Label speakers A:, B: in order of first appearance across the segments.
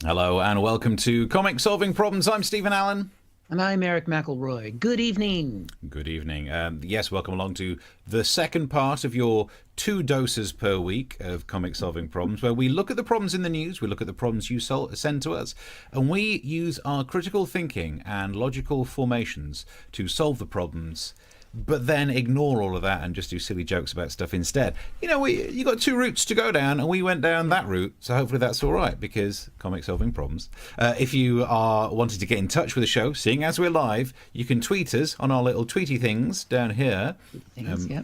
A: Hello and welcome to Comic Solving Problems. I'm Stephen Allen.
B: And I'm Eric McElroy. Good evening.
A: Good evening. Yes, welcome along to the second part of your 2 doses per week of Comic Solving Problems, where we look at the problems in the news, we look at the problems you send to us, and we use our critical thinking and logical formations to solve the problems, but then ignore all of that and just do silly jokes about stuff instead. You know, you got 2 routes to go down, and we went down that route, so hopefully that's all right, because Comic Solving Problems. If you are wanting to get in touch with the show, seeing as we're live, you can tweet us on our little tweety things down here.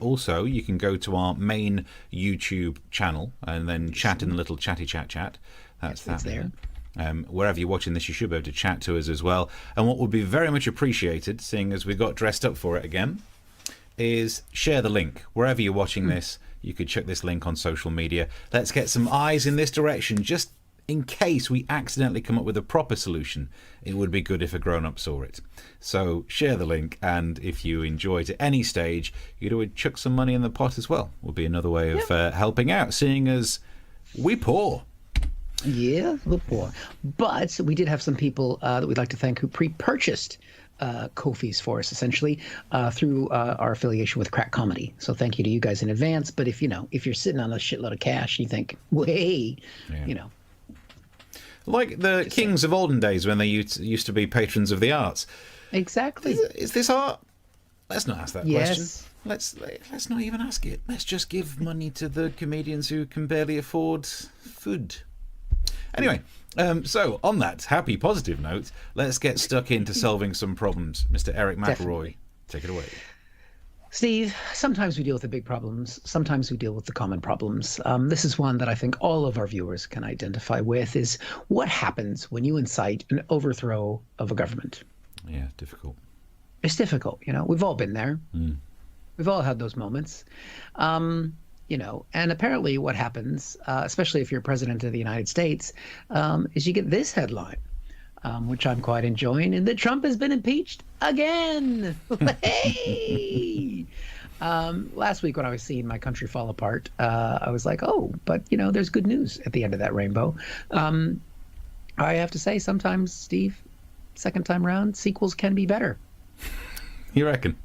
A: Also, you can go to our main YouTube channel and then chat in the little chatty chat. That's there. Wherever you're watching this, you should be able to chat to us as well. And what would be very much appreciated, seeing as we got dressed up for it again, is share the link. Wherever you're watching this, you could check this link on social media. Let's get some eyes in this direction, just in case we accidentally come up with a proper solution. It would be good if a grown-up saw it. So share the link, and if you enjoy it at any stage, you'd always chuck some money in the pot as well. Would be another way of helping out, seeing as we poor.
B: Yeah, we're poor. But we did have some people that we'd like to thank who pre-purchased Ko-fis for us, essentially, through our affiliation with Crack Comedy. So thank you to you guys in advance. But if you're sitting on a shitload of cash, you think,
A: like the kings of olden days when they used to be patrons of the arts.
B: Exactly.
A: Is this art? Let's not ask that question. Let's not even ask it. Let's just give money to the comedians who can barely afford food. Anyway, so on that happy, positive note, let's get stuck into solving some problems. Mr. Eric McElroy, Definitely. Take it away.
B: Steve, sometimes we deal with the big problems. Sometimes we deal with the common problems. This is one that I think all of our viewers can identify with, is what happens when you incite an overthrow of a government?
A: Yeah, difficult.
B: It's difficult. We've all been there. We've all had those moments. And apparently what happens, especially if you're president of the United States, is you get this headline, which I'm quite enjoying, and that Trump has been impeached again. Hey! Last week when I was seeing my country fall apart, I was like, oh, but, there's good news at the end of that rainbow. I have to say, sometimes, Steve, second time around, sequels can be better.
A: You reckon?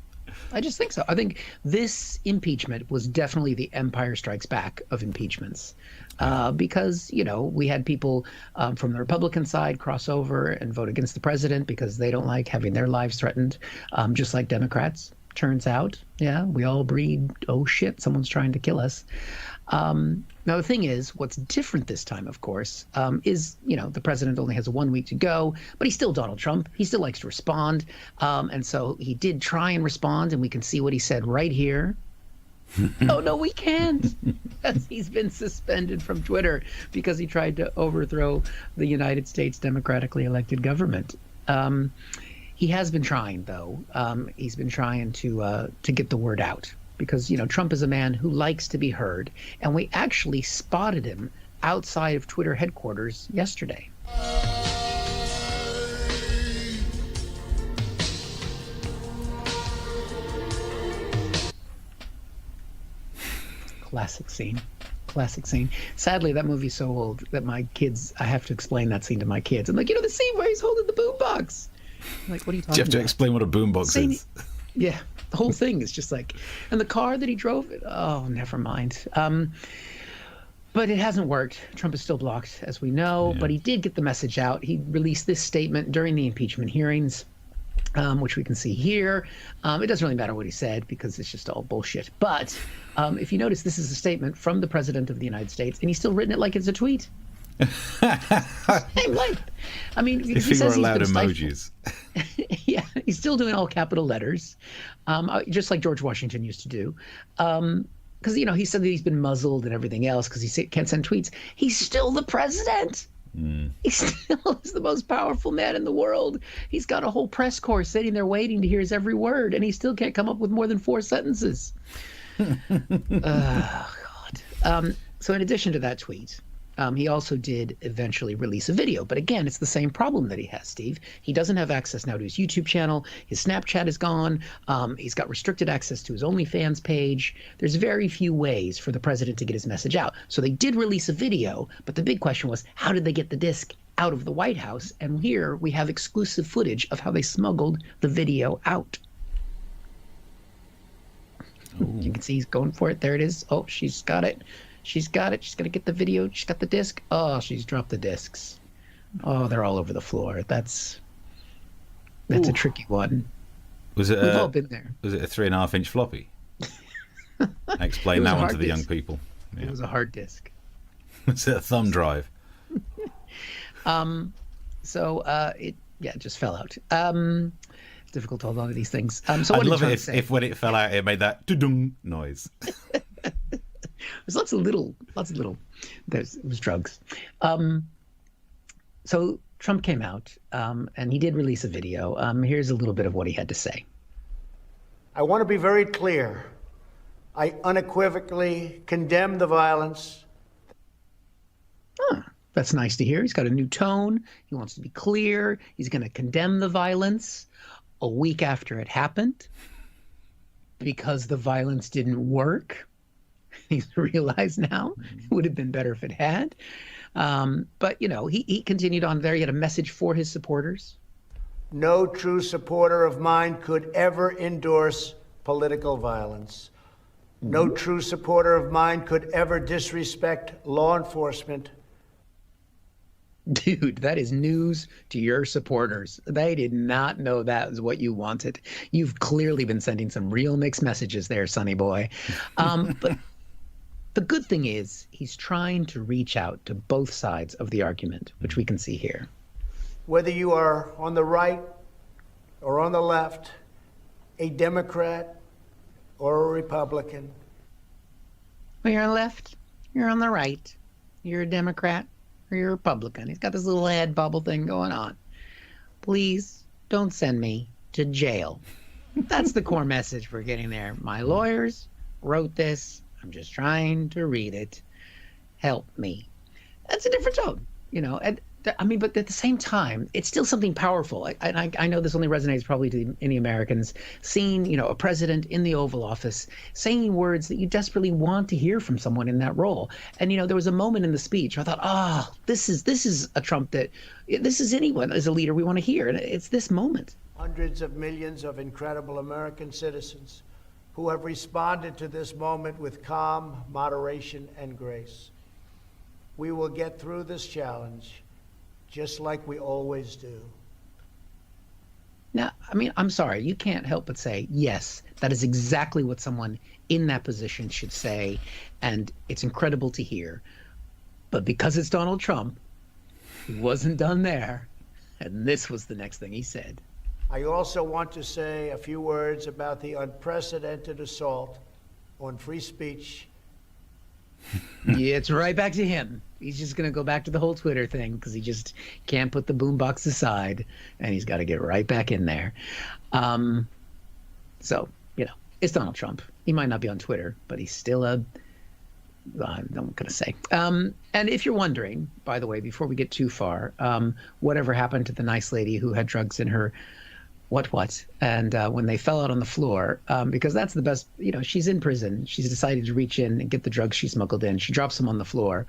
B: I just think so. I think this impeachment was definitely the Empire Strikes Back of impeachments, because, we had people from the Republican side cross over and vote against the president because they don't like having their lives threatened, just like Democrats. Turns out, we all breed, oh shit, someone's trying to kill us. Now, the thing is, what's different this time, of course, is, the president only has 1 week to go, but he's still Donald Trump. He still likes to respond. And so he did try and respond, and we can see what he said right here. Oh, no, we can't. He's been suspended from Twitter because he tried to overthrow the United States democratically elected government. He has been trying, though. He's been trying to get the word out. Because, Trump is a man who likes to be heard. And we actually spotted him outside of Twitter headquarters yesterday. Classic scene. Sadly, that movie's so old that my kids, I have to explain that scene to my kids. I'm like, the scene where he's holding the boombox. I'm like, what are you talking about?
A: Do you have to explain what a boombox is?
B: Yeah. The whole thing is just like, and the car that he drove, oh, never mind. But it hasn't worked. Trump is still blocked, as we know, but he did get the message out. He released this statement during the impeachment hearings, which we can see here. It doesn't really matter what he said because it's just all bullshit. But if you notice, this is a statement from the president of the United States, and he's still written it like it's a tweet. Same length. I mean,
A: if he were allowed emojis.
B: Yeah, he's still doing all capital letters, just like George Washington used to do. Because, he said that he's been muzzled and everything else because he can't send tweets. He's still the president. He still is the most powerful man in the world. He's got a whole press corps sitting there waiting to hear his every word, and he still can't come up with more than 4 sentences. Oh, God. So in addition to that tweet, he also did eventually release a video. But again, it's the same problem that he has, Steve. He doesn't have access now to his YouTube channel. His Snapchat is gone. He's got restricted access to his OnlyFans page. There's very few ways for the president to get his message out. So they did release a video, but the big question was, how did they get the disc out of the White House. And here we have exclusive footage of how they smuggled the video out. Ooh. You can see he's going for it. There it is. Oh, she's got it. She's got it. She's going to get the video. She's got the disc. Oh, she's dropped the discs. Oh, they're all over the floor. That's
A: Ooh.
B: A tricky one.
A: We've
B: all been there.
A: Was it a 3.5-inch floppy? Explain that one to the young people.
B: Yeah. It was a hard disk.
A: Was it a thumb drive?
B: It just fell out. It's difficult to hold on to these things. So
A: I'd love it if when it fell out, it made that doo-dung noise.
B: There's lots of little. It was drugs. So Trump came out, and he did release a video. Here's a little bit of what he had to say.
C: I want to be very clear. I unequivocally condemn the violence.
B: That's nice to hear. He's got a new tone. He wants to be clear. He's going to condemn the violence a week after it happened because the violence didn't work. He's realized now it would have been better if it had. But, he continued on there. He had a message for his supporters.
C: No true supporter of mine could ever endorse political violence. No true supporter of mine could ever disrespect law enforcement.
B: Dude, that is news to your supporters. They did not know that was what you wanted. You've clearly been sending some real mixed messages there, Sonny boy. But the good thing is he's trying to reach out to both sides of the argument, which we can see here.
C: Whether you are on the right or on the left, a Democrat or a Republican.
B: Well, you're on the left, you're on the right, you're a Democrat or you're a Republican. He's got this little ad bubble thing going on. Please don't send me to jail. That's the core message we're getting there. My lawyers wrote this. I'm just trying to read it. Help me. That's a different tone, but at the same time, it's still something powerful. I know this only resonates probably to any Americans, seeing, a president in the Oval Office saying words that you desperately want to hear from someone in that role. And, there was a moment in the speech where I thought, this is a Trump this is anyone as a leader we want to hear. And it's this moment.
C: Hundreds of millions of incredible American citizens who have responded to this moment with calm, moderation, and grace. We will get through this challenge just like we always do.
B: Now, I'm sorry, you can't help but say, yes, that is exactly what someone in that position should say, and it's incredible to hear. But because it's Donald Trump, he wasn't done there, and this was the next thing he said.
C: I also want to say a few words about the unprecedented assault on free speech.
B: Yeah, it's right back to him. He's just going to go back to the whole Twitter thing because he just can't put the boombox aside, and he's got to get right back in there. So, it's Donald Trump. He might not be on Twitter, but he's still I'm going to say. And if you're wondering, by the way, before we get too far, whatever happened to the nice lady who had drugs in her what, and when they fell out on the floor, because that's the best, she's in prison. She's decided to reach in and get the drugs she smuggled in. She drops them on the floor.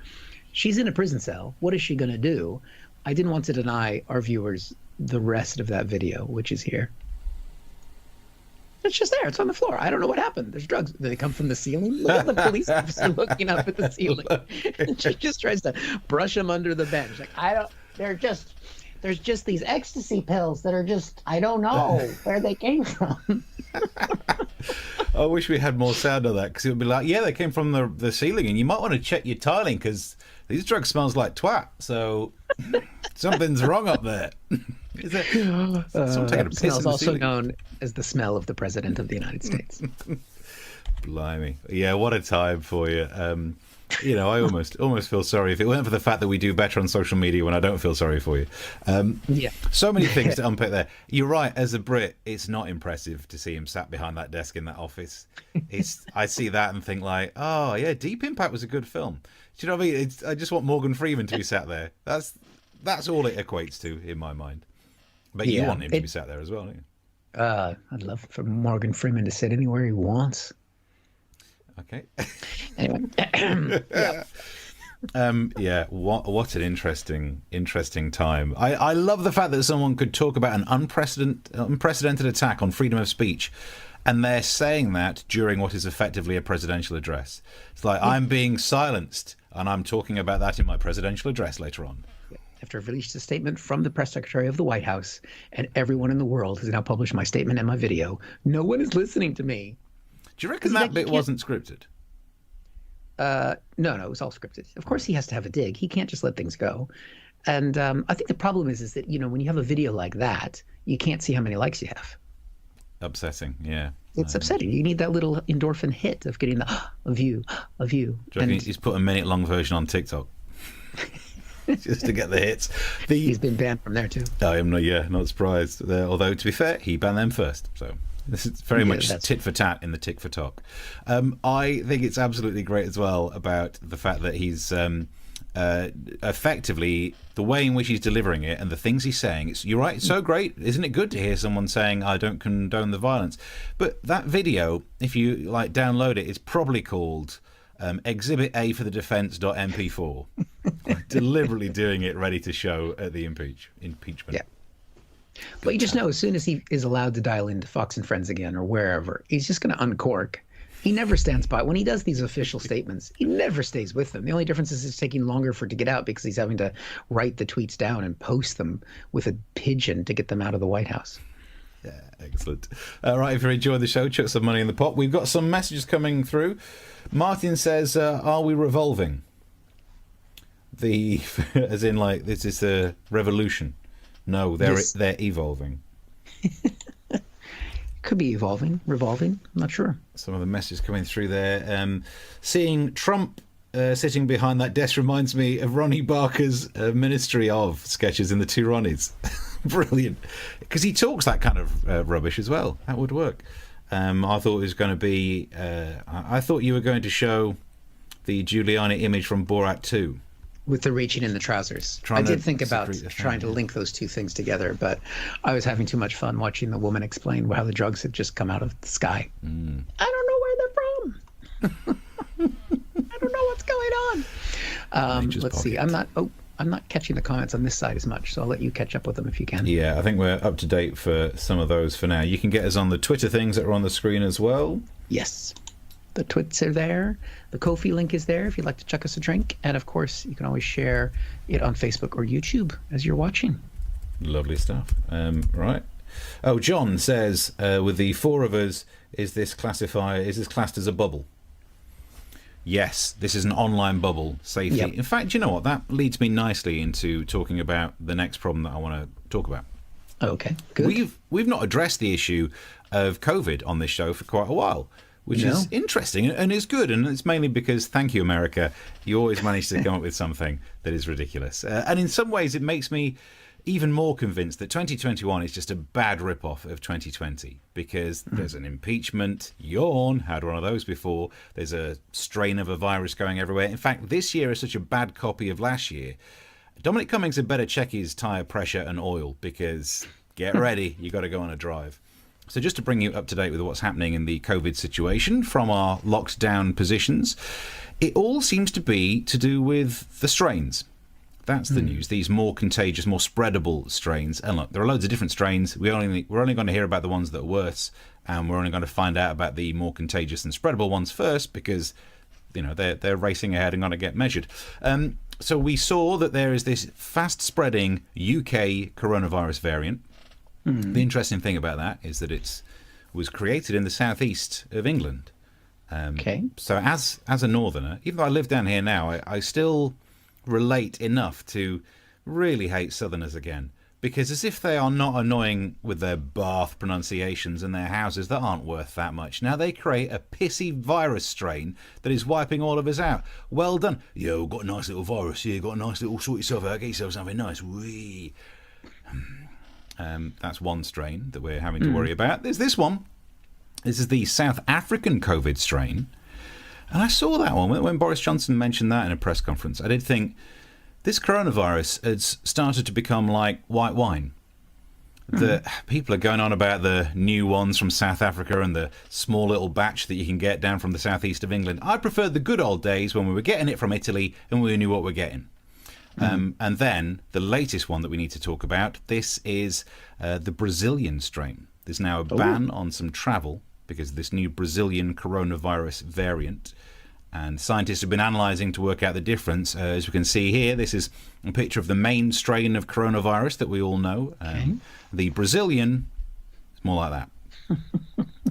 B: She's in a prison cell. What is she going to do? I didn't want to deny our viewers the rest of that video, which is here. It's just there. It's on the floor. I don't know what happened. There's drugs. Did they come from the ceiling? Look at the police officer looking up at the ceiling. She just tries to brush them under the bench. There's just these ecstasy pills that are I don't know where they came from.
A: I wish we had more sound of that, because it would be like, yeah, they came from the ceiling, and you might want to check your tiling because these drugs smells like twat, so something's wrong up there. Is it? Someone taking a piss
B: smells
A: in the
B: also
A: ceiling?
B: known as the smell of the President of the United States.
A: Blimey. Yeah, what a time for you. I almost feel sorry if it weren't for the fact that we do better on social media when I don't feel sorry for you.
B: Yeah.
A: So many things to unpick there. You're right. As a Brit, it's not impressive to see him sat behind that desk in that office. I see that and think like, oh yeah, Deep Impact was a good film. Do you know what I mean? I just want Morgan Freeman to be sat there. That's all it equates to in my mind. But you want him to be sat there as well, don't you?
B: I'd love for Morgan Freeman to sit anywhere he wants.
A: Okay.
B: Anyway, yeah.
A: Yeah, what an interesting time. I love the fact that someone could talk about an unprecedented attack on freedom of speech, and they're saying that during what is effectively a presidential address. It's like, I'm being silenced, and I'm talking about that in my presidential address later on.
B: After I've released a statement from the press secretary of the White House, and everyone in the world has now published my statement and my video, no one is listening to me.
A: Do you reckon that bit wasn't scripted?
B: No, it was all scripted. Of course, he has to have a dig. He can't just let things go. And I think the problem is that, when you have a video like that, you can't see how many likes you have.
A: Upsetting, yeah.
B: It's upsetting. You need that little endorphin hit of getting a view.
A: Do you reckon he's put a minute-long version on TikTok? Just to get the hits.
B: He's been banned from there too.
A: I am not surprised. Although, to be fair, he banned them first. So this is very much tit for tat in the tick for talk. I think it's absolutely great as well about the fact that he's effectively, the way in which he's delivering it and the things he's saying. You're right, it's so great. Isn't it good to hear someone saying, I don't condone the violence? But that video, if you download it, it's probably called Exhibit A for the Defense.mp4. Deliberately doing it ready to show at the impeachment.
B: Yeah. But you just know, as soon as he is allowed to dial into Fox and Friends again or wherever, he's just going to uncork. He never stands by. When he does these official statements, he never stays with them. The only difference is it's taking longer for it to get out because he's having to write the tweets down and post them with a pigeon to get them out of the White House.
A: Yeah, excellent. All right, if you enjoyed the show, chuck some money in the pot. We've got some messages coming through. Martin says, are we revolving? As in, this is a revolution. No, they're evolving.
B: Could be evolving, revolving. I'm not sure.
A: Some of the messages coming through there. Seeing Trump sitting behind that desk reminds me of Ronnie Barker's Ministry of sketches in the Two Ronnies. Brilliant. Because he talks that kind of rubbish as well. That would work. I thought it was going to be... I thought you were going to show the Giuliani image from Borat 2.
B: With the reaching in the trousers. I did think about trying to link those two things together, but I was having too much fun watching the woman explain how the drugs had just come out of the sky. I don't know where they're from. I don't know what's going on. Let's see. I'm not catching the comments on this side as much, so I'll let you catch up with them if you can.
A: Yeah, I think we're up to date for some of those for now. You can get us on the Twitter things that are on the screen as well.
B: Yes. The twits are there. The Ko-fi link is there if you'd like to chuck us a drink. And, of course, you can always share it on Facebook or YouTube as you're watching.
A: Lovely stuff. Right. Oh, John says, with the four of us, is this classed as a bubble? Yes, this is an online bubble. Safety. Yep. In fact, you know what? That leads me nicely into talking about the next problem that I want to talk about.
B: Okay, good.
A: We've not addressed the issue of COVID on this show for quite a while. Which is interesting and is good. And it's mainly because, thank you, America, you always manage to come up with something that is ridiculous. And in some ways, it makes me even more convinced that 2021 is just a bad rip-off of 2020 because there's an impeachment, yawn, had one of those before. There's a strain of a virus going everywhere. In fact, this year is such a bad copy of last year. Dominic Cummings had better check his tyre pressure and oil because, get ready, you got to go on a drive. So just to bring you up to date with what's happening in the COVID situation from our locked down positions, it all seems to be to do with the strains. That's the news. These more contagious, more spreadable strains. And look, there are loads of different strains. We're only going to hear about the ones that are worse, and we're only going to find out about the more contagious and spreadable ones first because, they're racing ahead and going to get measured. So we saw that there is this fast-spreading UK coronavirus variant. The interesting thing about that is that it was created in the southeast of England. So as a northerner, even though I live down here now, I still relate enough to really hate southerners again. Because as if they are not annoying with their Bath pronunciations and their houses that aren't worth that much. Now they create a pissy virus strain that is wiping all of us out. Well done. Yo, we've got a nice little virus here, got a nice little sort yourself out, get yourself something nice. Wee. That's one strain that we're having to worry about. There's this one. This is the South African COVID strain. And I saw that one when Boris Johnson mentioned that in a press conference. I did think this coronavirus has started to become like white wine. The people are going on about the new ones from South Africa and the small little batch that you can get down from the southeast of England. I preferred the good old days when we were getting it from Italy and we knew what we're getting. And then the latest one that we need to talk about, this is the Brazilian strain. There's now a ban on some travel because of this new Brazilian coronavirus variant. And scientists have been analysing to work out the difference. As we can see here, this is a picture of the main strain of coronavirus that we all know. The Brazilian is more like that.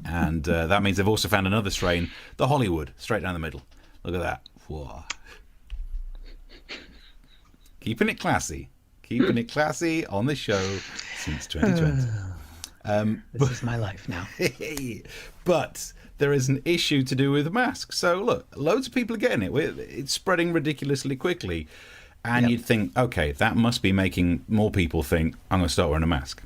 A: And that means they've also found another strain, the Hollywood, straight down the middle. Look at that. Whoa. Keeping it classy. Keeping it classy on the show since 2020.
B: This is my life now.
A: But there is an issue to do with masks. So look, loads of people are getting it. It's spreading ridiculously quickly. And you'd think, okay, that must be making more people think, I'm going to start wearing a mask.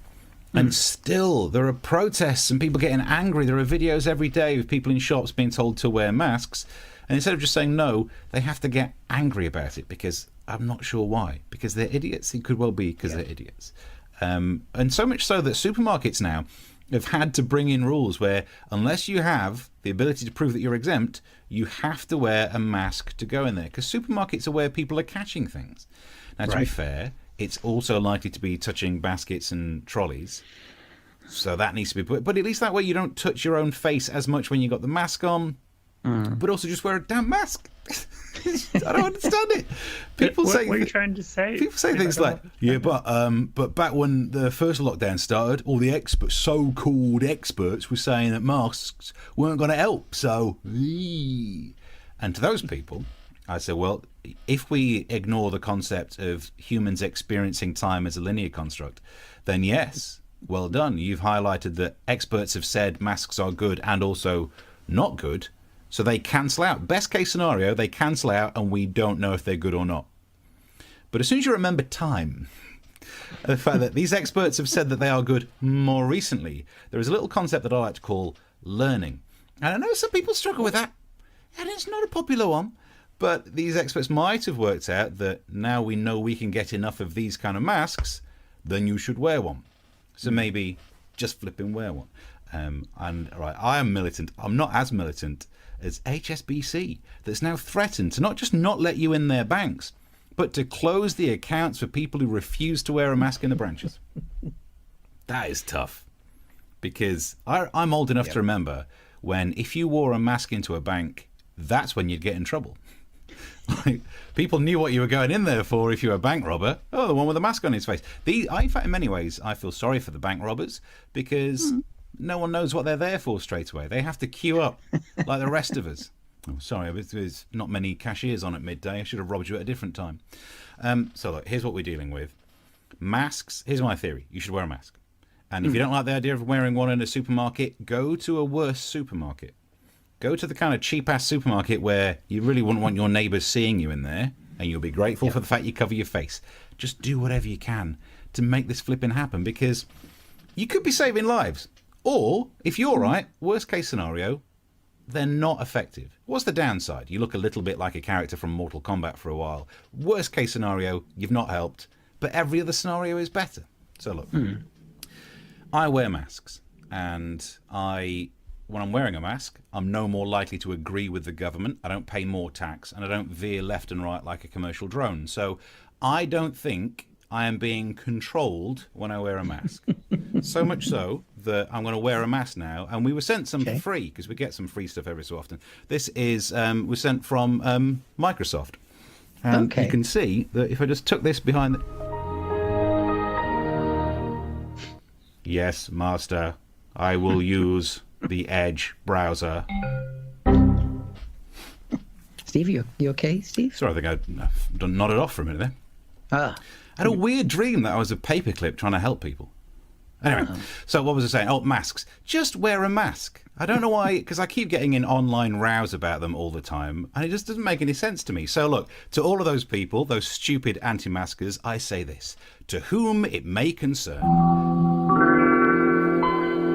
A: And still, there are protests and people getting angry. There are videos every day of people in shops being told to wear masks. And instead of just saying no, they have to get angry about it because I'm not sure why. Because they're idiots. It could well be because they're idiots. And so much so that supermarkets now have had to bring in rules where unless you have the ability to prove that you're exempt, you have to wear a mask to go in there. Because supermarkets are where people are catching things. Now, to be fair, it's also likely to be touching baskets and trolleys. So that needs to be put. But at least that way you don't touch your own face as much when you got the mask on. But also just wear a damn mask. I don't understand it. People
D: what
A: say,
D: are you trying to say?
A: People say things like, "Yeah, but back when the first lockdown started, all the experts, so-called experts, were saying that masks weren't going to help." So, and to those people, I say, well, if we ignore the concept of humans experiencing time as a linear construct, then yes, well done. You've highlighted that experts have said masks are good and also not good. So they cancel out. Best case scenario, they cancel out and we don't know if they're good or not. But as soon as you remember time, the fact that these experts have said that they are good more recently, there is a little concept that I like to call learning. And I know some people struggle with that, and it's not a popular one. But these experts might have worked out that now we know we can get enough of these kind of masks, then you should wear one. So maybe just flipping wear one. And right, I am militant. I'm not as militant as HSBC, that's now threatened to not just not let you in their banks, but to close the accounts for people who refuse to wear a mask in the branches. That is tough. Because I'm old enough to remember when if you wore a mask into a bank, that's when you'd get in trouble. Like, people knew what you were going in there for if you were a bank robber. Oh, the one with a mask on his face. In fact, in many ways, I feel sorry for the bank robbers because no one knows what they're there for straight away. They have to queue up like the rest of us. Oh, sorry, there's not many cashiers on at midday. I should have robbed you at a different time. So look, here's what we're dealing with. Masks. Here's my theory. You should wear a mask. And if you don't like the idea of wearing one in a supermarket, go to a worse supermarket. Go to the kind of cheap-ass supermarket where you really wouldn't want your neighbours seeing you in there, and you'll be grateful for the fact you cover your face. Just do whatever you can to make this flipping happen, because you could be saving lives. Or, if you're right, worst case scenario, they're not effective. What's the downside? You look a little bit like a character from Mortal Kombat for a while. Worst case scenario, you've not helped, but every other scenario is better. So look, I wear masks, and when I'm wearing a mask, I'm no more likely to agree with the government. I don't pay more tax, and I don't veer left and right like a commercial drone. So I don't think I am being controlled when I wear a mask. So much so that I'm going to wear a mask now. And we were sent some for free, because we get some free stuff every so often. This is was sent from Microsoft. And you can see that if I just took this behind the... Yes, master, I will use the Edge browser.
B: Steve, you okay, Steve?
A: Sorry, I think I nodded off for a minute there. I had a weird dream that I was a paperclip trying to help people. Anyway, so what was I saying? Oh, masks. Just wear a mask. I don't know why, because I keep getting in online rows about them all the time, and it just doesn't make any sense to me. So look, to all of those people, those stupid anti-maskers, I say this. To whom it may concern.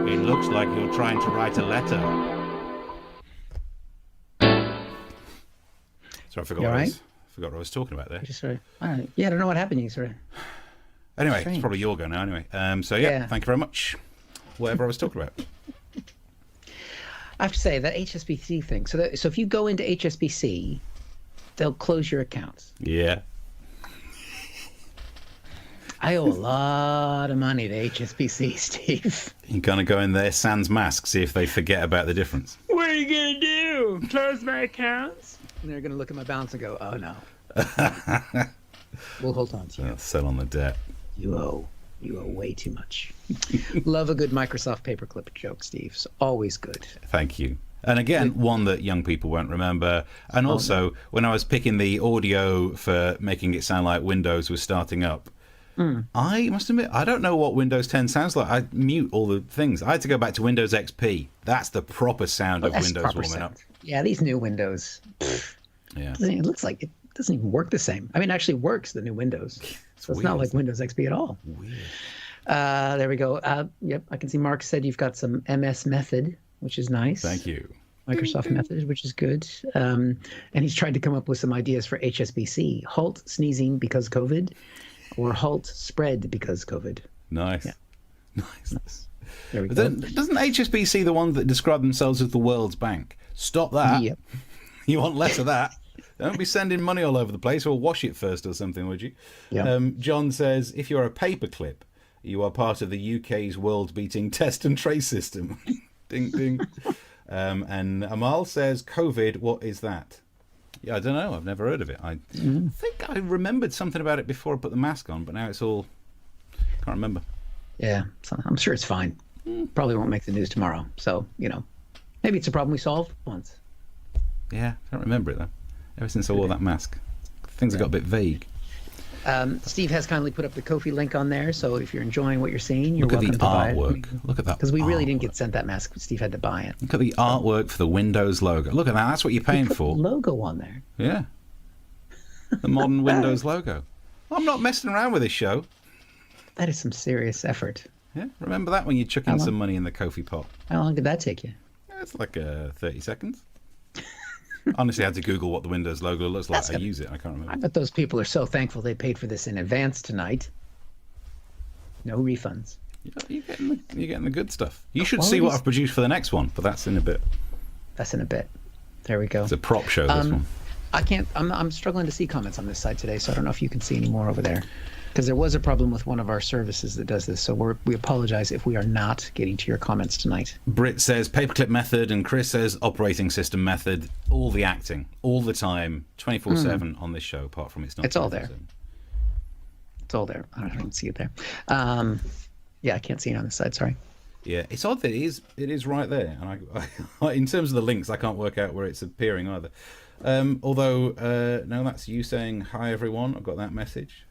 A: It looks like you're trying to write a letter. Sorry, I forgot what I was talking about there.
B: Sorry. Yeah, I don't know what happened. Sorry.
A: Anyway,
B: Strange.
A: it's probably your go now. Anyway, so yeah, thank you very much. Whatever I was talking about.
B: I have to say that HSBC thing. So if you go into HSBC, they'll close your accounts.
A: Yeah.
B: I owe a lot of money to HSBC, Steve.
A: You're gonna go in there sans mask, see if they forget about the difference.
B: What are you gonna do? Close my accounts? And they're gonna look at my balance and go, "Oh no, we'll hold on to you.
A: Sell on the debt.
B: You owe way too much." Love a good Microsoft paperclip joke, Steve. It's always good.
A: Thank you. And again, one that young people won't remember. And also, when I was picking the audio for making it sound like Windows was starting up, I must admit, I don't know what Windows 10 sounds like. I mute all the things. I had to go back to Windows XP. That's the proper sound of Windows warming up.
B: Yeah, these new Windows.
A: Yeah.
B: It looks like it doesn't even work the same. I mean, it actually works, the new Windows. So it's not like Windows XP at all.
A: Weird.
B: There we go. Yep, I can see Mark said you've got some MS Method, which is nice.
A: Thank you.
B: Microsoft Method, which is good. And he's tried to come up with some ideas for HSBC. Halt sneezing because COVID, or halt spread because COVID.
A: Nice.
B: Yeah.
A: Nice.
B: There we go.
A: Doesn't HSBC the one that describe themselves as the world's bank? Stop that.
B: Yep.
A: You want less of that. Don't be sending money all over the place, or wash it first or something, would you?
B: Yeah.
A: John says, if you're a paperclip, you are part of the UK's world-beating test and trace system. Ding, ding. And Amal says, COVID, what is that? Yeah, I don't know. I've never heard of it. I think I remembered something about it before I put the mask on, but now it's all... Can't remember.
B: Yeah, so I'm sure it's fine. Probably won't make the news tomorrow. So, maybe it's a problem we solved once.
A: Yeah, I don't remember it, though. Ever since I wore that mask. Things have got a bit vague.
B: Steve has kindly put up the Ko-fi link on there, so if you're enjoying what you're seeing, you're
A: Look at
B: welcome
A: the
B: to buy
A: artwork.
B: it.
A: Look at that.
B: Because we really didn't get sent that mask. Steve had to buy it.
A: Look at the artwork for the Windows logo. Look at that. That's what you're paying for.
B: Logo on there.
A: Yeah. The modern Windows logo. I'm not messing around with this show.
B: That is some serious effort.
A: Yeah. Remember that when you chuck in some money in the Ko-fi pot?
B: How long did that take you?
A: It's like 30 seconds. Honestly, I had to Google what the Windows logo looks like. I use it. I can't remember.
B: I bet those people are so thankful they paid for this in advance tonight. No refunds.
A: You're getting the good stuff. You should see what I've produced for the next one, but that's in a bit.
B: That's in a bit. There we go.
A: It's a prop show, this one.
B: I can't. I'm struggling to see comments on this side today, so I don't know if you can see any more over there. Because there was a problem with one of our services that does this, so we apologize if we are not getting to your comments tonight.
A: Brit says paperclip method, and Chris says operating system method. All the acting, all the time, 24/7 on this show. Apart from it's not.
B: It's all there. It's all there. I don't see it there. Yeah, I can't see it on this side. Sorry.
A: Yeah, it's odd that it is right there, and I in terms of the links, I can't work out where it's appearing either. Although no, that's you saying hi everyone. I've got that message.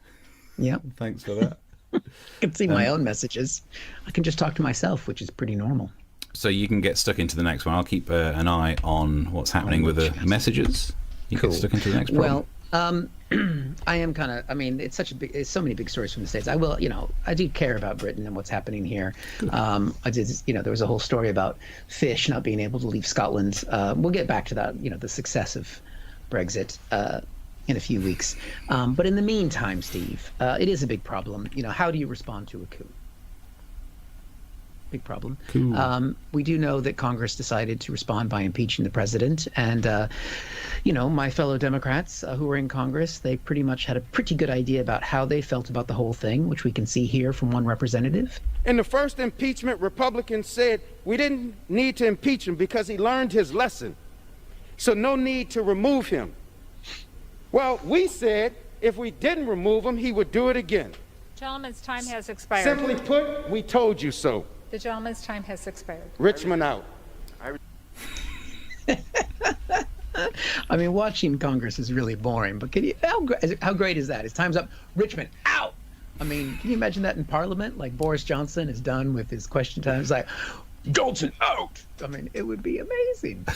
B: Yeah.
A: Thanks for that.
B: I can see my own messages. I can just talk to myself, which is pretty normal.
A: So you can get stuck into the next one. I'll keep an eye on what's happening with the messages. You get stuck into the next problem.
B: Well, I am kind of. I mean, it's so many big stories from the States. I will, I do care about Britain and what's happening here. I did, there was a whole story about fish not being able to leave Scotland. We'll get back to that. The success of Brexit in a few weeks. But in the meantime, Steve, it is a big problem. How do you respond to a coup? Big problem. Cool. We do know that Congress decided to respond by impeaching the president. And, my fellow Democrats who were in Congress, they pretty much had a pretty good idea about how they felt about the whole thing, which we can see here from one representative.
D: In the first impeachment, Republicans said we didn't need to impeach him because he learned his lesson. So no need to remove him. Well, we said if we didn't remove him, he would do it again.
E: Gentleman's time has expired.
D: Simply put, we told you so.
E: The gentleman's time has expired.
D: Richmond out.
B: I mean, watching Congress is really boring, but how great is that? His time's up. Richmond, out! I mean, can you imagine that in Parliament? Like Boris Johnson is done with his question time. It's like, Johnson, out! I mean, it would be amazing.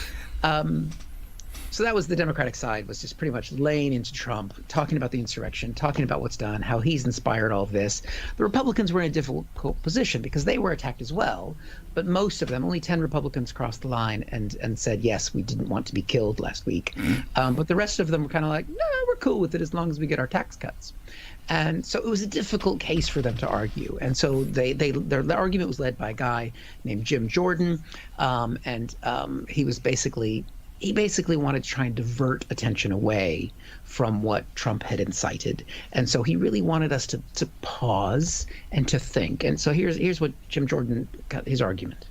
B: So that was the Democratic side, was just pretty much laying into Trump, talking about the insurrection, talking about what's done, how he's inspired all of this. The Republicans were in a difficult position because they were attacked as well. But most of them, only 10 Republicans crossed the line and said, yes, we didn't want to be killed last week. But the rest of them were kind of like, no, we're cool with it as long as we get our tax cuts. And so it was a difficult case for them to argue. And so their argument was led by a guy named Jim Jordan. He basically wanted to try and divert attention away from what Trump had incited. And so he really wanted us to pause and to think. And so here's what Jim Jordan got his argument.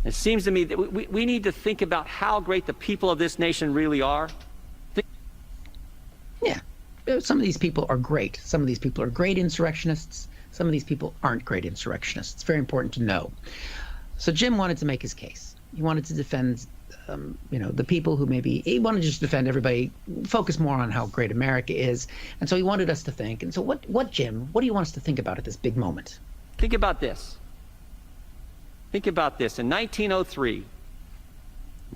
F: It seems to me that we need to think about how great the people of this nation really are.
B: Yeah. Some of these people are great. Some of these people are great insurrectionists. Some of these people aren't great insurrectionists. It's very important to know. So Jim wanted to make his case. He wanted to defend the people who he wanted to just defend everybody, focus more on how great America is. And so he wanted us to think. And so Jim, what do you want us to think about at this big moment?
F: Think about this. Think about this. In 1903, in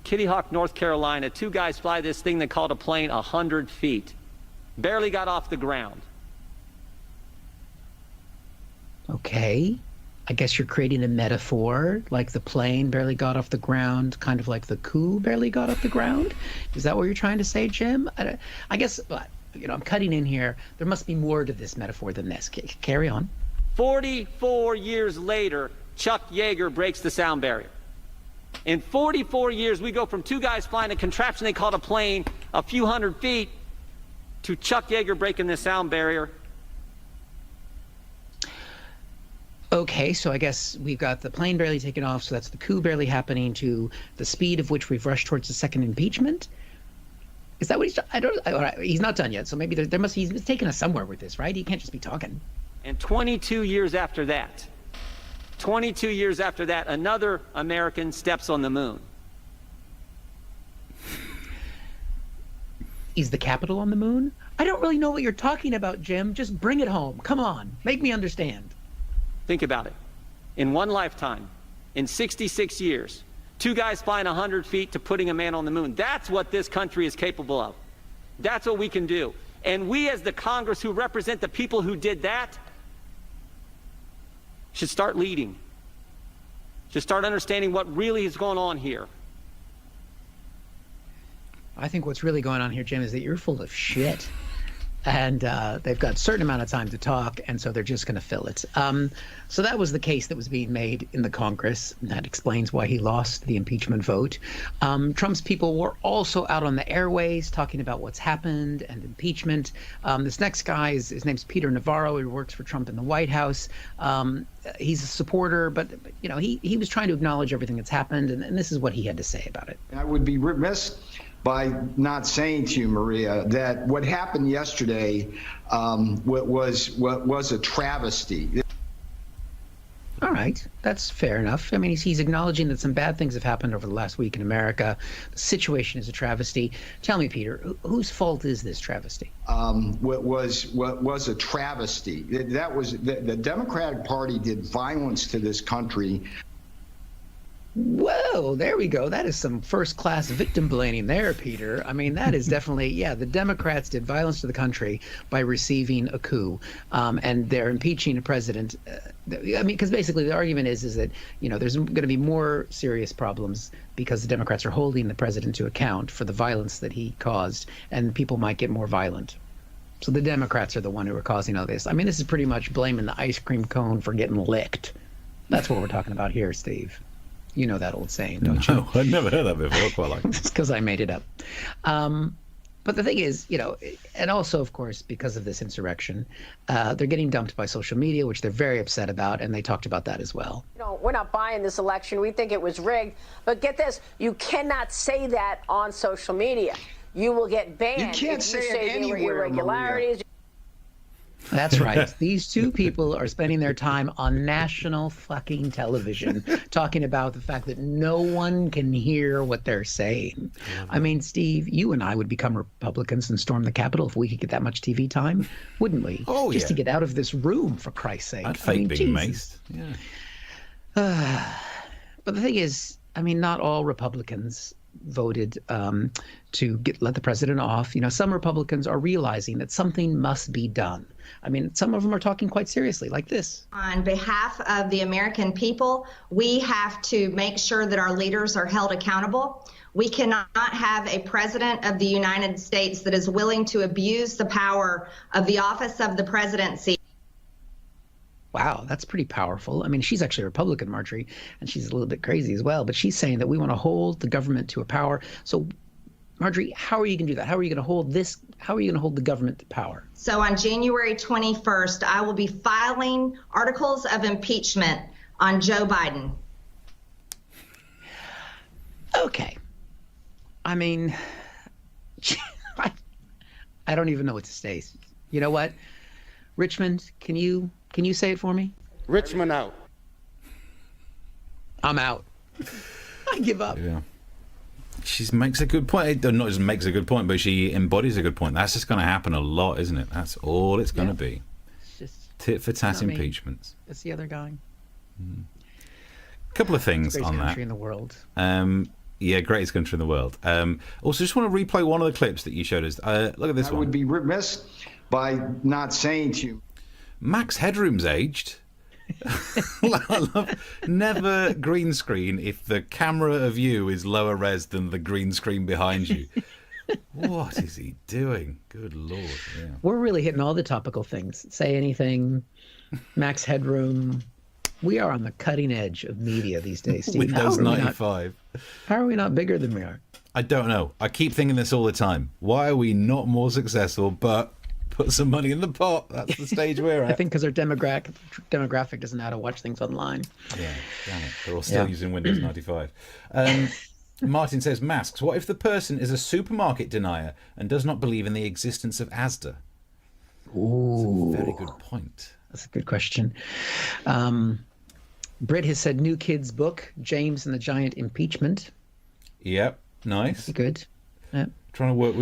F: Kitty Hawk, North Carolina, two guys fly this thing they called a plane 100 feet. Barely got off the ground.
B: Okay. I guess you're creating a metaphor, like the plane barely got off the ground, kind of like the coup barely got off the ground. Is that what you're trying to say, Jim? I guess, I'm cutting in here. There must be more to this metaphor than this. Carry on.
F: 44 years later, Chuck Yeager breaks the sound barrier. In 44 years, we go from two guys flying a contraption they called a plane a few hundred feet to Chuck Yeager breaking the sound barrier.
B: Okay, so I guess we've got the plane barely taken off, so that's the coup barely happening, to the speed of which we've rushed towards the second impeachment. Is that what he's done? All right, he's not done yet, so maybe he's taken us somewhere with this, right? He can't just be talking.
F: And 22 years after that, another American steps on the moon.
B: Is the Capitol on the moon? I don't really know what you're talking about, Jim. Just bring it home. Come on, make me understand.
F: Think about it. In one lifetime, in 66 years, two guys flying 100 feet to putting a man on the moon. That's what this country is capable of. That's what we can do. And we, as the Congress who represent the people who did that, should start leading. Should start understanding what really is going on here.
B: I think what's really going on here, Jim, is that you're full of shit. And they've got a certain amount of time to talk, and so they're just going to fill it. So that was the case that was being made in the Congress. And that explains why he lost the impeachment vote. Trump's people were also out on the airways talking about what's happened and impeachment. This next guy, his name's Peter Navarro. He works for Trump in the White House. He's a supporter, but he was trying to acknowledge everything that's happened, and this is what he had to say about it.
G: I would be remiss by not saying to you, Maria, that what happened yesterday was a travesty.
B: All right, that's fair enough. I mean, he's acknowledging that some bad things have happened over the last week in America. The situation is a travesty. Tell me, Peter, whose fault is this travesty?
G: What was a travesty? That was the Democratic Party did violence to this country.
B: Whoa, there we go. That is some first-class victim blaming there, Peter. I mean, that is definitely, the Democrats did violence to the country by receiving a coup, and they're impeaching a president. Because basically the argument is that, there's going to be more serious problems because the Democrats are holding the president to account for the violence that he caused, and people might get more violent. So the Democrats are the one who are causing all this. I mean, this is pretty much blaming the ice cream cone for getting licked. That's what we're talking about here, Steve. You know that old saying, don't you?
A: No, I've never heard that before. Quite like
B: it's because I made it up. But the thing is, and also, of course, because of this insurrection, they're getting dumped by social media, which they're very upset about, and they talked about that as well.
H: We're not buying this election. We think it was rigged. But get this, you cannot say that on social media. You will get banned.
G: You can't say it anywhere,
H: irregularities.
G: Maria.
B: That's right. These two people are spending their time on national fucking television talking about the fact that no one can hear what they're saying. I mean, Steve, you and I would become Republicans and storm the Capitol if we could get that much TV time, wouldn't we?
A: Oh,
B: Just to get out of this room, for Christ's sake.
A: I'd fake being maced. Yeah.
B: But the thing is, not all Republicans voted to let the president off. Some Republicans are realizing that something must be done. I mean, some of them are talking quite seriously, like this.
I: On behalf of the American people, we have to make sure that our leaders are held accountable. We cannot have a president of the United States that is willing to abuse the power of the office of the presidency.
B: Wow, that's pretty powerful. I mean, she's actually a Republican, Marjorie, and she's a little bit crazy as well. But she's saying that we want to hold the government to a power. So, Marjorie, how are you going to do that? How are you going to hold this? How are you going to hold the government to power?
I: So on January 21st, I will be filing articles of impeachment on Joe Biden.
B: Okay. I mean, I don't even know what to say. You know what? Richmond, can you say it for me?
D: Richmond out.
B: I'm out. I give up.
A: Yeah. She makes a good point. Not just makes a good point, but she embodies a good point. That's just going to happen a lot, isn't it? That's all it's going to be.
B: It's just
A: Tit for tat
B: not me.
A: impeachments.
B: It's the other guy.
A: Couple of things
B: Greatest
A: on that.
B: country in the world.
A: Yeah, greatest country in the world. Also, just want to replay one of the clips that you showed us. Look at this
G: I
A: one.
G: would be remiss by not saying to you,
A: Max Headroom's aged. I love, never green screen if the camera of you is lower res than the green screen behind you. What is he doing? Good Lord. Yeah.
B: We're really hitting all the topical things. Say anything, Max Headroom. We are on the cutting edge of media these days, Steve.
A: Windows 95.
B: How are we not bigger than we are?
A: I don't know. I keep thinking this all the time. Why are we not more successful? But put some money in the pot. That's the stage we're at.
B: I think because our demographic doesn't know how to watch things online.
A: Yeah, damn it. They're all still using Windows 95. Martin says, masks. What if the person is a supermarket denier and does not believe in the existence of Asda?
B: Ooh.
A: That's a very good point.
B: That's a good question. Britt has said new kids book, James and the Giant Impeachment.
A: Yep, nice.
B: Good. Yep.
A: Trying to work.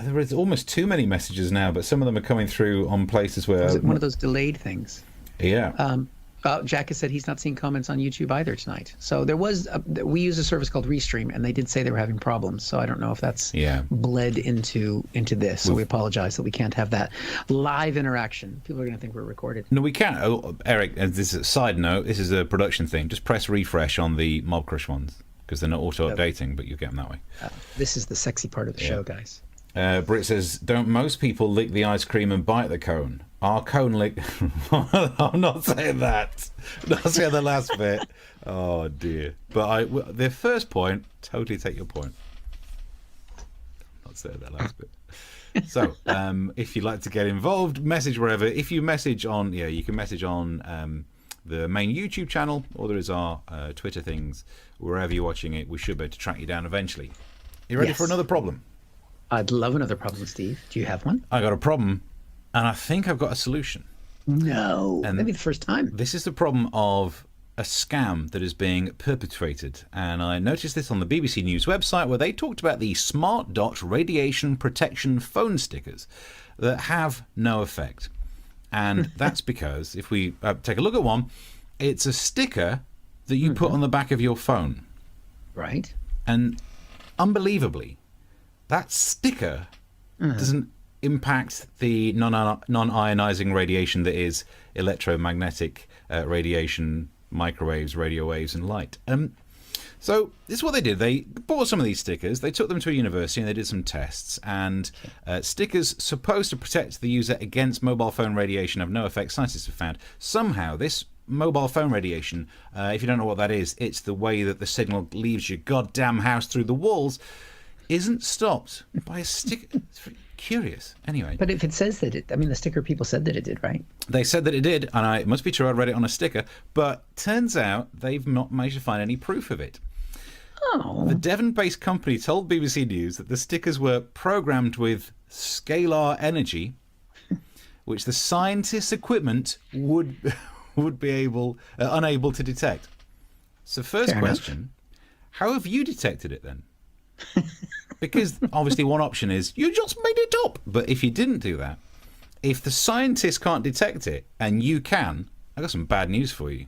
A: There is almost too many messages now, but some of them are coming through on places where.
B: Was it one of those delayed things?
A: Yeah.
B: Jack has said he's not seeing comments on YouTube either tonight. So there was, we use a service called Restream, and they did say they were having problems. So I don't know if that's bled into this. So we apologize that we can't have that live interaction. People are going to think we're recorded.
A: No, we can't. Oh, Eric, this is a side note. This is a production thing. Just press refresh on the Mob Crush ones because they're not auto-updating, but you get them that way.
B: This is the sexy part of the show, guys.
A: Britt says, don't most people lick the ice cream and bite the cone? Our cone lick... I'm not saying that. Not saying the last bit. Oh, dear. But the first point, totally take your point. Not saying that last bit. So, if you'd like to get involved, message wherever. If you message on... Yeah, you can message on the main YouTube channel, or there is our Twitter things. Wherever you're watching it, we should be able to track you down eventually. You ready for another problem?
B: I'd love another problem, Steve. Do you have one?
A: I got a problem, and I think I've got a solution.
B: No,
A: and
B: maybe the first time.
A: This is the problem of a scam that is being perpetrated, and I noticed this on the BBC News website where they talked about the Smart Dot radiation protection phone stickers that have no effect. And that's because if we take a look at one, it's a sticker that you put on the back of your phone.
B: Right.
A: And unbelievably, that sticker doesn't impact the non-ionizing radiation that is electromagnetic radiation, microwaves, radio waves, and light. So this is what they did. They bought some of these stickers, they took them to a university and they did some tests, and stickers supposed to protect the user against mobile phone radiation have no effect. Scientists have found somehow this mobile phone radiation, if you don't know what that is, it's the way that the signal leaves your goddamn house through the walls, isn't stopped by a sticker. It's very curious. Anyway.
B: But if it says that the sticker people said that it did, right?
A: They said that it did, and it must be true. I read it on a sticker, but turns out they've not managed to find any proof of it.
B: Oh.
A: The Devon-based company told BBC News that the stickers were programmed with scalar energy, which the scientists' equipment would be unable to detect. So first
B: Fair
A: question,
B: enough.
A: How have you detected it then? Because obviously one option is you just made it up. But if you didn't do that, if the scientists can't detect it and you can, I've got some bad news for you.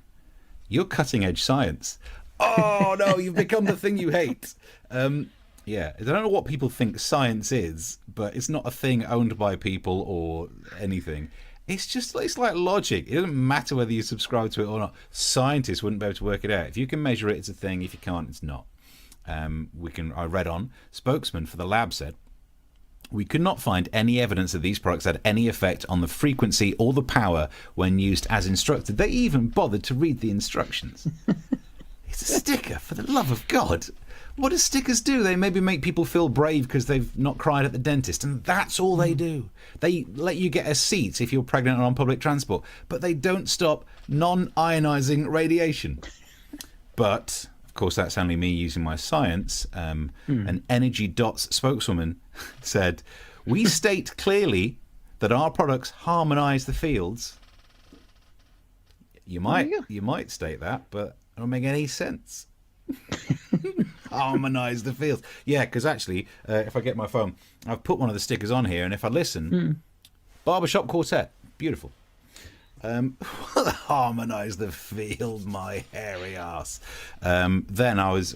A: You're cutting edge science. Oh no, you've become the thing you hate. Yeah, I don't know what people think science is, but it's not a thing owned by people or anything. It's like logic. It doesn't matter whether you subscribe to it or not. Scientists wouldn't be able to work it out. If you can measure it, it's a thing. If you can't, it's not. I read on. Spokesman for the lab said, we could not find any evidence that these products had any effect on the frequency or the power when used as instructed. They even bothered to read the instructions. It's a sticker, for the love of God. What do stickers do? They maybe make people feel brave because they've not cried at the dentist, and that's all they do. They let you get a seat if you're pregnant or on public transport, but they don't stop non-ionizing radiation. But, of course, that's only me using my science. An Energy Dots spokeswoman said, we state clearly that our products harmonize the fields. You might state that, but it don't make any sense. Harmonize the fields. Yeah, because actually, if I get my phone, I've put one of the stickers on here, and if I listen, Barbershop Quartet, beautiful. Harmonize the field, my hairy ass. Then I was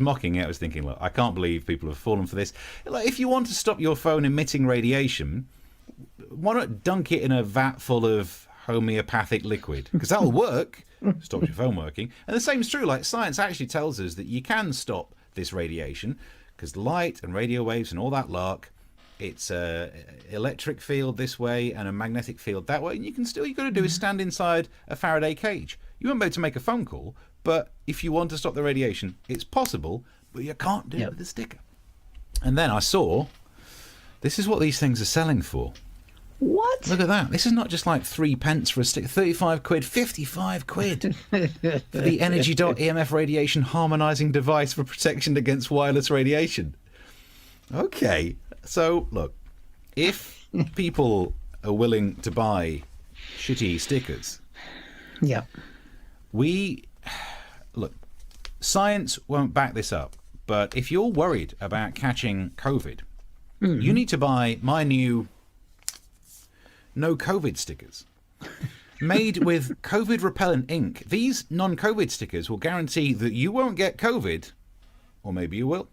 A: mocking it. I was thinking, look, I can't believe people have fallen for this. Like, if you want to stop your phone emitting radiation, why not dunk it in a vat full of homeopathic liquid? Because that'll work. Stops your phone working. And the same is true. Like, science actually tells us that you can stop this radiation because light and radio waves and all that lark, it's a electric field this way and a magnetic field that way, and you've got to do is stand inside a Faraday cage. You won't be able to make a phone call, but if you want to stop the radiation, it's possible, but you can't do it with a sticker. And then I saw, this is what these things are selling for.
B: What?
A: Look at that. This is not just like 3 pence for a sticker. 35 quid, 55 quid for the Energy Dot EMF radiation harmonizing device for protection against wireless radiation. Okay. So, look, if people are willing to buy shitty stickers, look, science won't back this up, but if you're worried about catching COVID, you need to buy my new no COVID stickers. Made with COVID repellent ink. These non-COVID stickers will guarantee that you won't get COVID, or maybe you will.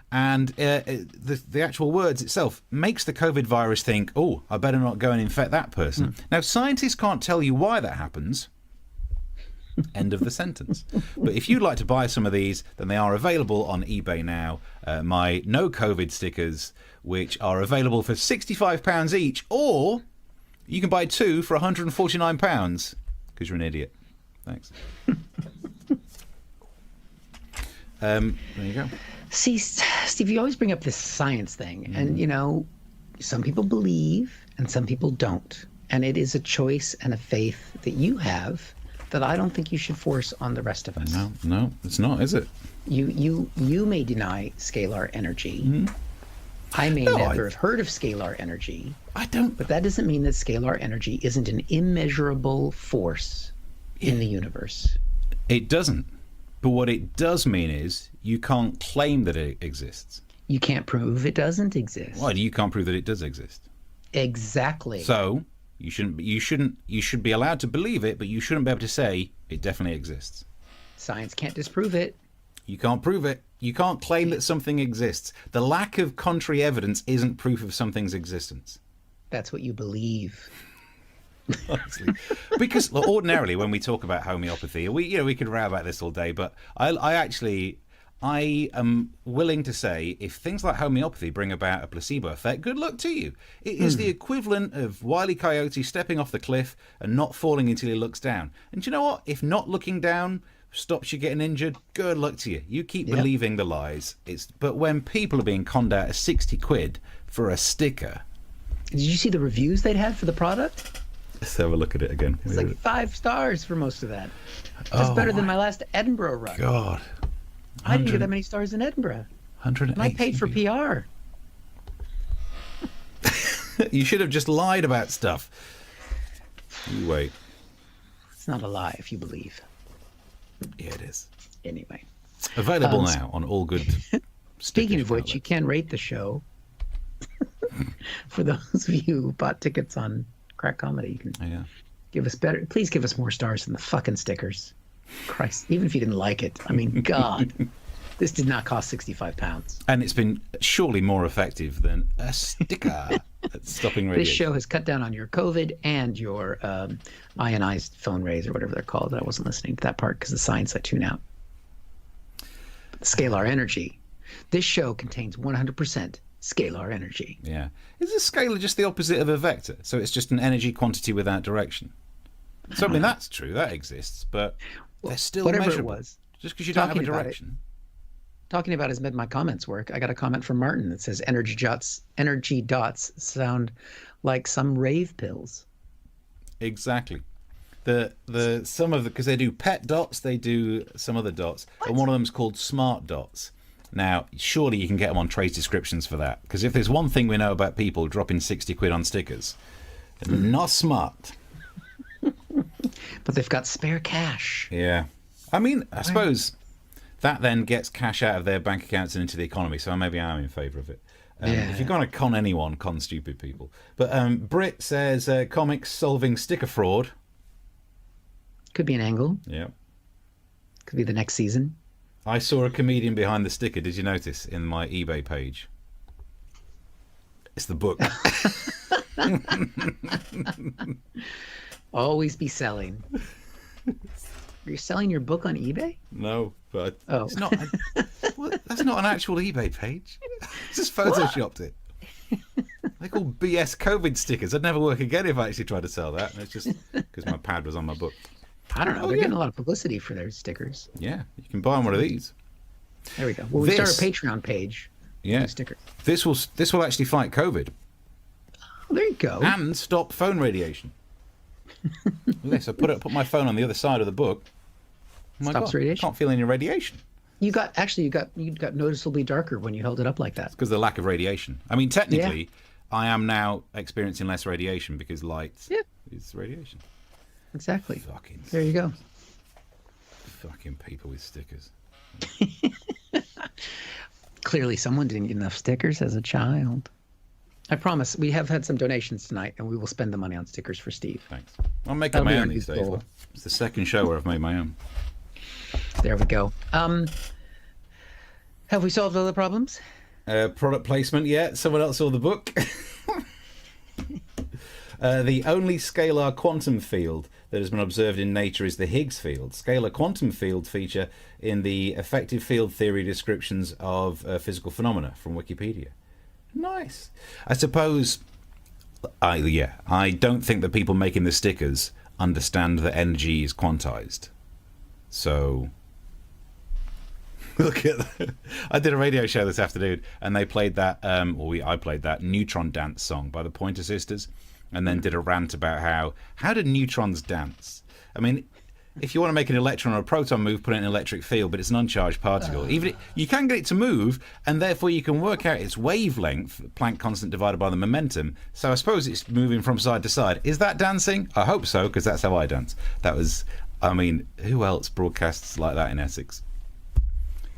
A: And the actual words itself makes the COVID virus think, oh, I better not go and infect that person. Now, scientists can't tell you why that happens. End of the sentence. But if you'd like to buy some of these, then they are available on eBay now. My no COVID stickers, which are available for £65 each, or you can buy 2 for £149 because you're an idiot. Thanks. There you go.
B: See, Steve, you always bring up this science thing, and some people believe and some people don't, and it is a choice and a faith that you have that I don't think you should force on the rest of us.
A: No, it's not, is it?
B: You may deny scalar energy. I may never have heard of scalar energy.
A: I don't.
B: But that doesn't mean that scalar energy isn't an immeasurable force in the universe.
A: It doesn't. But what it does mean is you can't claim that it exists.
B: You can't prove it doesn't exist.
A: Why? You can't prove that it does exist.
B: Exactly.
A: So you should be allowed to believe it, but you shouldn't be able to say it definitely exists.
B: Science can't disprove it.
A: You can't prove it. You can't claim that something exists. The lack of contrary evidence isn't proof of something's existence.
B: That's what you believe.
A: Honestly. Because ordinarily when we talk about homeopathy, we could row about this all day, but I am willing to say if things like homeopathy bring about a placebo effect, good luck to you. It is the equivalent of Wile E. Coyote stepping off the cliff and not falling until he looks down. And do you know what? If not looking down stops you getting injured, good luck to you. You keep believing the lies. But when people are being conned out of 60 quid for a sticker.
B: Did you see the reviews they'd had for the product?
A: Let's have a look at it again.
B: It's like 5 stars for most of that. That's better than my last Edinburgh run.
A: God.
B: I didn't get that many stars in Edinburgh.
A: 108.
B: I paid for PR.
A: You should have just lied about stuff. You wait.
B: It's not a lie if you believe.
A: Yeah, it is.
B: Anyway.
A: Available now on all good.
B: Speaking of which, you can rate the show. For those of you who bought tickets on Crack Comedy, you can give us better. Please give us more stars than the fucking stickers. Christ, even if you didn't like it. I mean, God. This did not cost £65.
A: And it's been surely more effective than a sticker at stopping radiation.
B: This show has cut down on your COVID and your ionized phone rays or whatever they're called. I wasn't listening to that part because the science I tune out. But the scalar energy. This show contains 100% scalar energy.
A: Yeah. Is a scalar just the opposite of a vector? So it's just an energy quantity without direction? So, I mean, that's true. That exists. But they're still
B: whatever
A: measurable.
B: it was.
A: Just because you don't have a
B: Talking about
A: direction.
B: Talking about has made my comments work. I got a comment from Martin that says energy dots sound like some rave pills.
A: Exactly. Because they do pet dots, they do some other dots, and one of them is called smart dots. Now, surely you can get them on trade descriptions for that, because if there's one thing we know about people dropping 60 quid on stickers, they're not smart.
B: But they've got spare cash.
A: Yeah. I mean, I suppose that then gets cash out of their bank accounts and into the economy, so maybe I'm in favour of it. If you're going to con anyone, con stupid people. But Britt says comics solving sticker fraud.
B: Could be an angle.
A: Yeah.
B: Could be the next season.
A: I saw a comedian behind the sticker. Did you notice in my eBay page? It's the book.
B: Always be selling. You're selling your book on eBay?
A: No, but
B: Oh.
A: it's not. That's not an actual eBay page. I just photoshopped it. They're called BS COVID stickers. I'd never work again if I actually tried to sell that. And it's just because my pad was on my book.
B: I don't know. They're getting a lot of publicity for their stickers.
A: Yeah, you can buy one of these.
B: There we go. Well, we start a Patreon page.
A: Yeah.
B: Sticker.
A: This will actually fight COVID.
B: Oh, there you go.
A: And stop phone radiation. Yes, I put my phone on the other side of the book. Oh my
B: Stops
A: God,
B: radiation?
A: Can't feel any radiation.
B: You got noticeably darker when you held it up like that.
A: It's because of the lack of radiation. I mean, technically, I am now experiencing less radiation because light is radiation.
B: Exactly.
A: Fucking
B: There you go.
A: fucking people with stickers.
B: Clearly, someone didn't get enough stickers as a child. I promise. We have had some donations tonight, and we will spend the money on stickers for Steve.
A: Thanks. I'm making
B: That'll
A: my
B: be
A: own
B: our
A: these
B: new
A: days.
B: goal.
A: Though. It's the second show where I've made my own.
B: There we go. Have we solved all the problems?
A: Product placement, yeah. Someone else saw the book. The only scalar quantum field that has been observed in nature is the Higgs field. Scalar quantum field feature in the effective field theory descriptions of physical phenomena from Wikipedia. Nice. I suppose, I don't think that people making the stickers understand that energy is quantized. So... Look at that. I did a radio show this afternoon and they played that I played that Neutron Dance song by the Pointer Sisters and then did a rant about how did neutrons dance? I mean, if you want to make an electron or a proton move, put it in an electric field, but it's an uncharged particle. You can get it to move, and therefore you can work out its wavelength, Planck constant divided by the momentum. So I suppose it's moving from side to side. Is that dancing? I hope so, because that's how I dance. Who else broadcasts like that in Essex?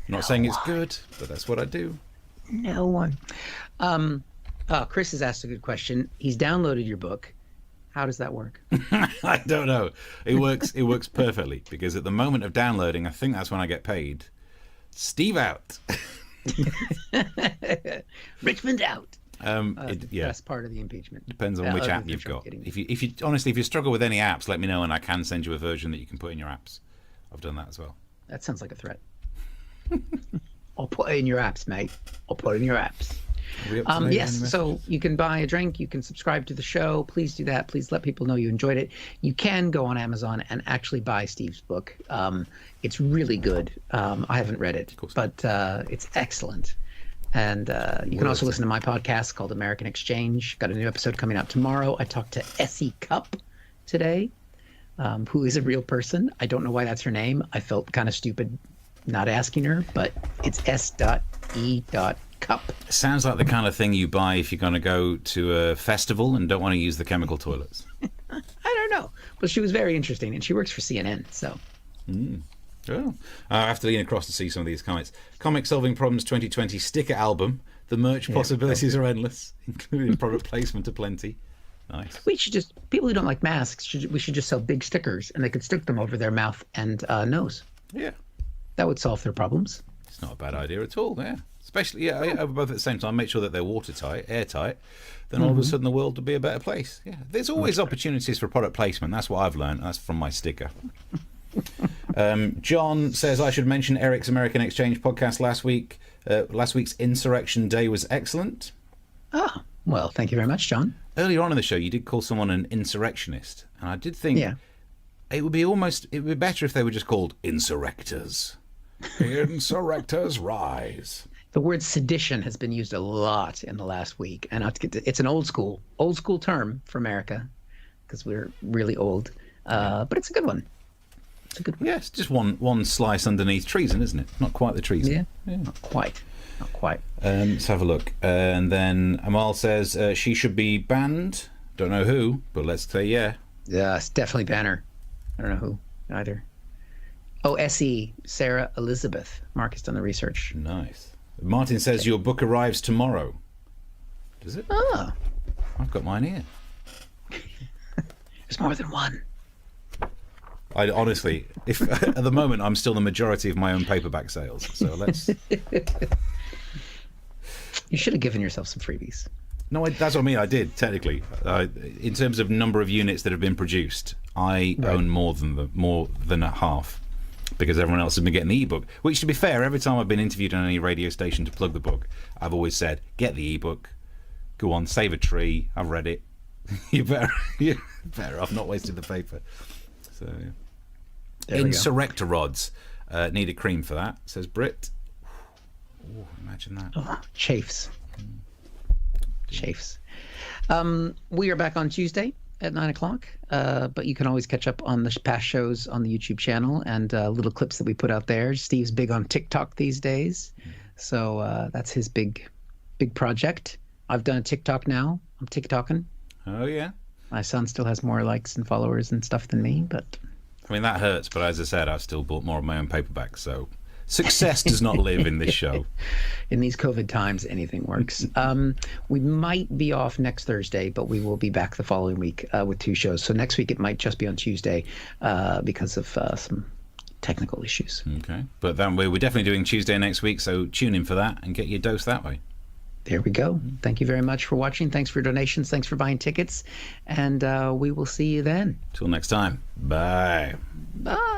A: I'm not saying it's good, but that's what I do.
B: No one. Chris has asked a good question. He's downloaded your book. How does that work?
A: I don't know. It works perfectly because at the moment of downloading, I think that's when I get paid. Steve out.
B: Richmond out.
A: That's
B: part of the impeachment.
A: Depends on which app you've got. If you struggle with any apps, let me know and I can send you a version that you can put in your apps. I've done that as well.
B: That sounds like a threat. I'll put it in your apps, mate. I'll put it in your apps. Yes, so you can buy a drink, you can subscribe to the show. Please do that. Please let people know you enjoyed it. You can go on Amazon and actually buy Steve's book. It's really good. I haven't read it, but it's excellent. And you can also listen to my podcast called American Exchange. Got a new episode coming out tomorrow. I talked to Essie Cupp today, who is a real person. I don't know why that's her name. I felt kind of stupid not asking her, but it's S.E.Cup.
A: Sounds like the kind of thing you buy if you're going to go to a festival and don't want to use the chemical toilets.
B: I don't know, but she was very interesting, and she works for CNN, so.
A: Oh. I have to lean across to see some of these comments. Comic Solving Problems 2020 sticker album. The merch possibilities are endless, including product placement aplenty. Nice.
B: People who don't like masks, we should just sell big stickers, and they could stick them over their mouth and nose.
A: Yeah.
B: That would solve their problems.
A: It's not a bad idea at all, yeah. Especially, both at the same time, make sure that they're watertight, airtight, then all of a sudden the world will be a better place. Yeah, there's always opportunities for product placement. That's what I've learned. That's from my sticker. John says I should mention Eric's American Exchange podcast last week. Last week's Insurrection Day was excellent.
B: Oh, well, thank you very much, John.
A: Earlier on in the show, you did call someone an insurrectionist, and I did think it would be better if they were just called insurrectors. Insurrectors rise.
B: The word sedition has been used a lot in the last week, and it's an old school term for America because we're really old. But it's a good one. It's a good one.
A: Yes, just one slice underneath treason, isn't it? Not quite the treason.
B: Yeah. Not quite.
A: Let's have a look. And then Amal says she should be banned. Don't know who, but let's say yeah.
B: Yeah, it's definitely Banner. I don't know who either. Oh, SE, Sarah Elizabeth. Mark has done the research.
A: Nice. Martin says your book arrives tomorrow. Does it?
B: Oh.
A: I've got mine here.
B: There's more than one.
A: I honestly, if at the moment I'm still the majority of my own paperback sales, so let's.
B: You should have given yourself some freebies.
A: No, that's what I mean. I did technically. In terms of number of units that have been produced, I own more than a half, because everyone else has been getting the ebook. Which, to be fair, every time I've been interviewed on any radio station to plug the book, I've always said, "Get the ebook. Go on, save a tree. I've read it. You're better off not wasting the paper." So. Insurrectorods. Need a cream for that, says Britt. Ooh, imagine that.
B: Oh, chafes. Chafes. We are back on Tuesday at 9 o'clock, but you can always catch up on the past shows on the YouTube channel and little clips that we put out there. Steve's big on TikTok these days, so that's his big project. I've done a TikTok now. I'm TikToking.
A: Oh, yeah?
B: My son still has more likes and followers and stuff than me, but...
A: I mean, that hurts, but as I said, I've still bought more of my own paperbacks, so success does not live in this show.
B: In these COVID times, anything works. We might be off next Thursday, but we will be back the following week with 2 shows. So next week it might just be on Tuesday because of some technical issues.
A: Okay, but then we're definitely doing Tuesday next week, so tune in for that and get your dose that way.
B: There we go. Thank you very much for watching. Thanks for donations. Thanks for buying tickets. And we will see you then.
A: Till next time. Bye.
B: Bye.